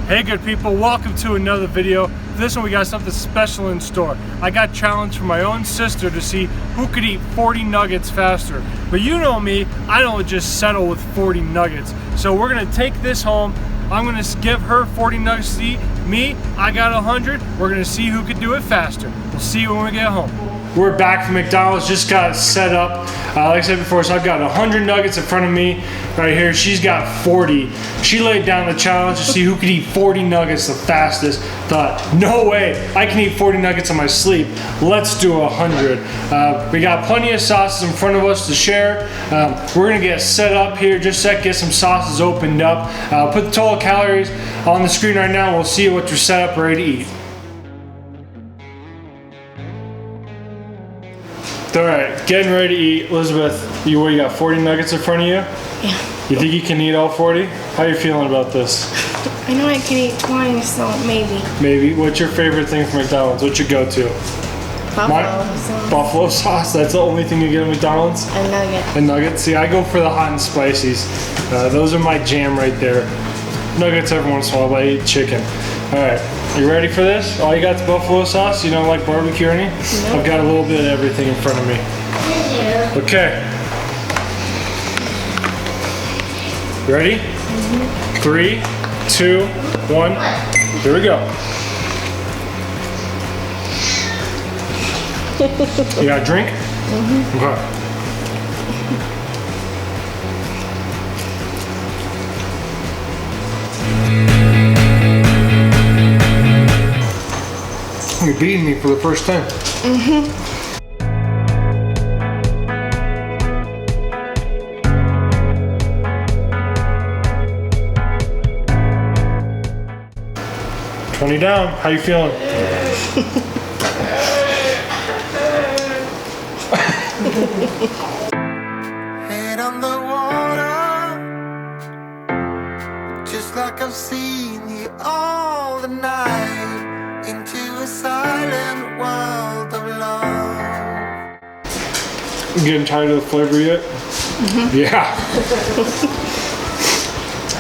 Hey good people, welcome to another video. This one we got something special in store. I got challenged from my own sister to see who could eat 40 nuggets faster. But you know me, I don't just settle with 40 nuggets. So we're gonna take this home. I'm gonna give her 40 nuggets to eat. Me, I got 100. We're gonna see who could do it faster. We'll see you when we get home. We're back from McDonald's, just got set up. Like I said before, so I've got 100 nuggets in front of me right here. She's got 40. She laid down the challenge to see who could eat 40 nuggets the fastest. Thought, no way, I can eat 40 nuggets in my sleep. Let's do 100. We got plenty of sauces in front of us to share. We're gonna get set up here, just get some sauces opened up. Put the total calories on the screen right now. We'll see what you're set up, ready to eat. All right, getting ready to eat. Elizabeth, you got 40 nuggets in front of you? Yeah. You think you can eat all 40? How are you feeling about this? I know I can eat 20, so maybe. Maybe. What's your favorite thing from McDonald's? What's your go-to? Buffalo sauce. Buffalo sauce? That's the only thing you get at McDonald's? And nuggets. And nuggets? See, I go for the hot and spicies. Those are my jam right there. Nuggets every once in a while, but I eat chicken. All right, you ready for this? All you got is buffalo sauce? You don't like barbecue or any? Nope. I've got a little bit of everything in front of me. Okay. Ready? 3, 2, 1. Here we go. You got a drink? Okay. You're beating me for the first time. 20 down. How you feeling? Head on the water, just like I've seen you all the night, into a silent world of love. You getting tired of the flavor yet? Yeah.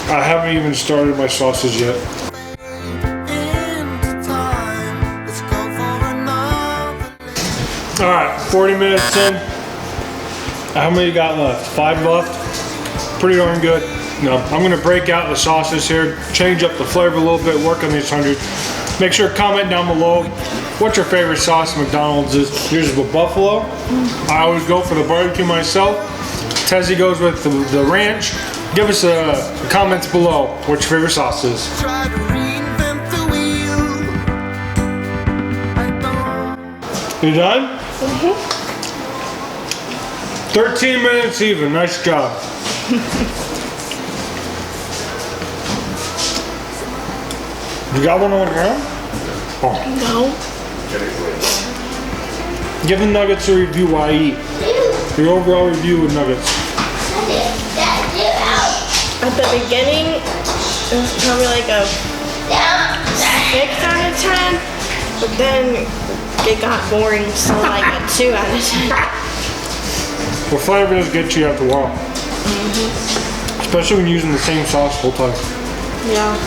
I haven't even started my sausage yet. All right, 40 minutes in. How many you got left? 5 left? Pretty darn good. No, I'm gonna break out the sauces here, change up the flavor a little bit, work on these 100. Make sure to comment down below what your favorite sauce at McDonald's is. Yours is with buffalo. I always go for the barbecue myself. Tezzy goes with the ranch. Give us comments below what your favorite sauce is. Try to reinvent the wheel. You done? 13 minutes even. Nice job. You got one on the ground? Oh. No. Give the nuggets a review while I eat. Your overall review with nuggets. At the beginning, it was probably like a 6 out of 10, but then it got boring, so like a 2 out of 10. Well, flavor does get you after a while. Especially when using the same sauce full time. Yeah.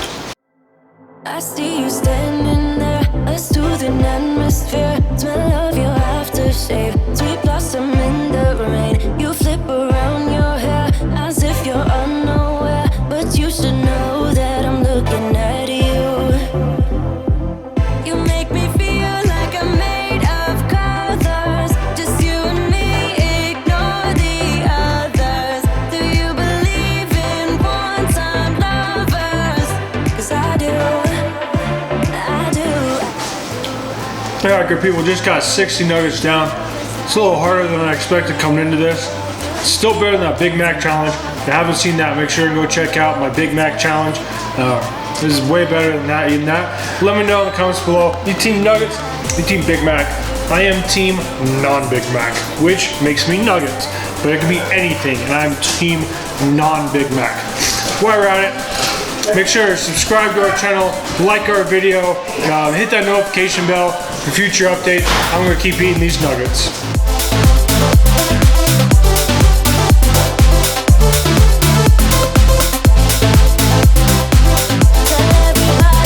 I see you standing there, a soothing atmosphere. Smell of your aftershave, sweet blossom in the rain. You flip around your hair as if you're unaware, but you should know that I'm looking at you. You make me feel like I'm made of colors, just you and me, ignore the others. Do you believe in one-time lovers? 'Cause I do. Alright, good people, just got 60 nuggets down. It's a little harder than I expected coming into this. It's still better than that Big Mac challenge. If you haven't seen that, make sure to go check out my Big Mac challenge. This is way better than that, eating that. Let me know in the comments below. You team nuggets, you team Big Mac. I am team non-Big Mac, which makes me nuggets. But it can be anything, and I'm team non-Big Mac. While we're at it, make sure to subscribe to our channel, like our video, hit that notification bell for future updates. I'm gonna keep eating these nuggets. Tell everybody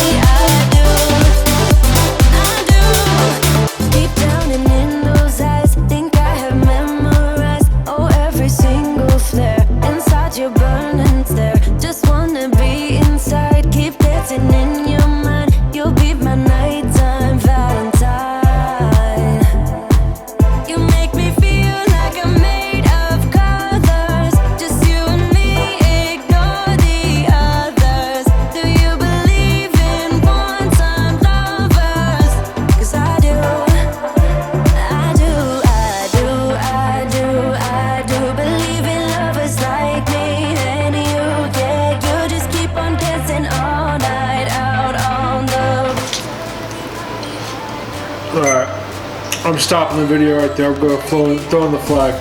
I'm stopping the video right there. I'm going to throw in the flag.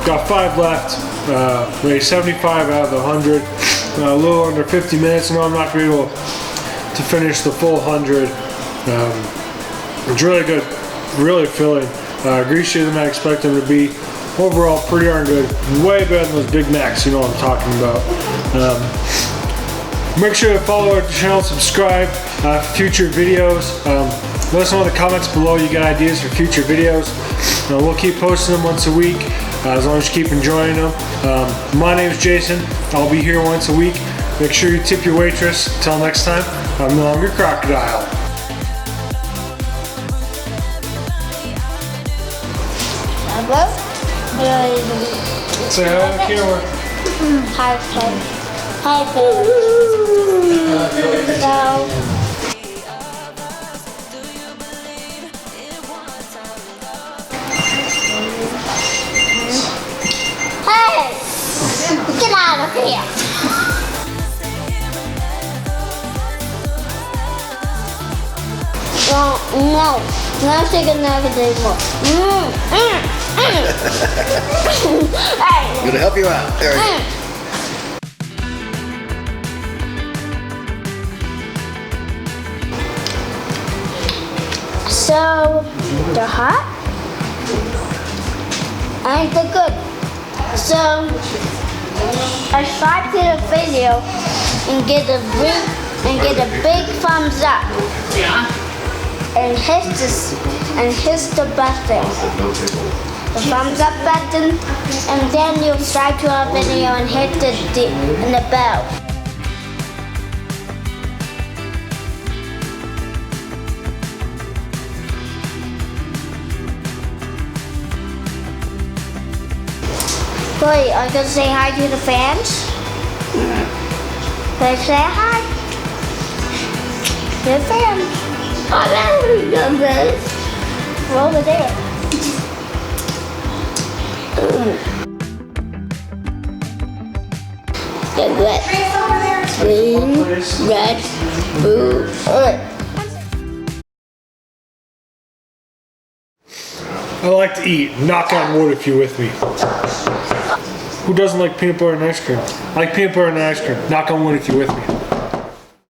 Got 5 left. Raised 75 out of the 100. A little under 50 minutes. I know I'm not going to be able to finish the full 100. It's really good, really filling. Greasier than I expected them to be. Overall, pretty darn good. Way better than those Big Macs, you know what I'm talking about. Make sure to follow our channel, subscribe for future videos. Let us know in the comments below you got ideas for future videos. We'll keep posting them once a week, as long as you keep enjoying them. My name is Jason. I'll be here once a week. Make sure you tip your waitress. Until next time, I'm no longer Crocodile. Say hi to the camera. Hi, friends. Hi, friends. Hey! Get out of here! No, not take another day more. Hey! I'm gonna help you out. There you go. So, they're hot and they're good. So, subscribe to the video and get a big thumbs up. Yeah. And hit the button, the thumbs up button, and then you'll subscribe to our video and hit the bell. Wait, are you gonna say hi to the fans? Can I say hi? To the fans. Oh, that would be good, man. We're over there. Get wet. Green, red, blue, orange. I like to eat. Knock on wood if you're with me. Who doesn't like peanut butter and ice cream? I like peanut butter and ice cream. Knock on wood if you're with me.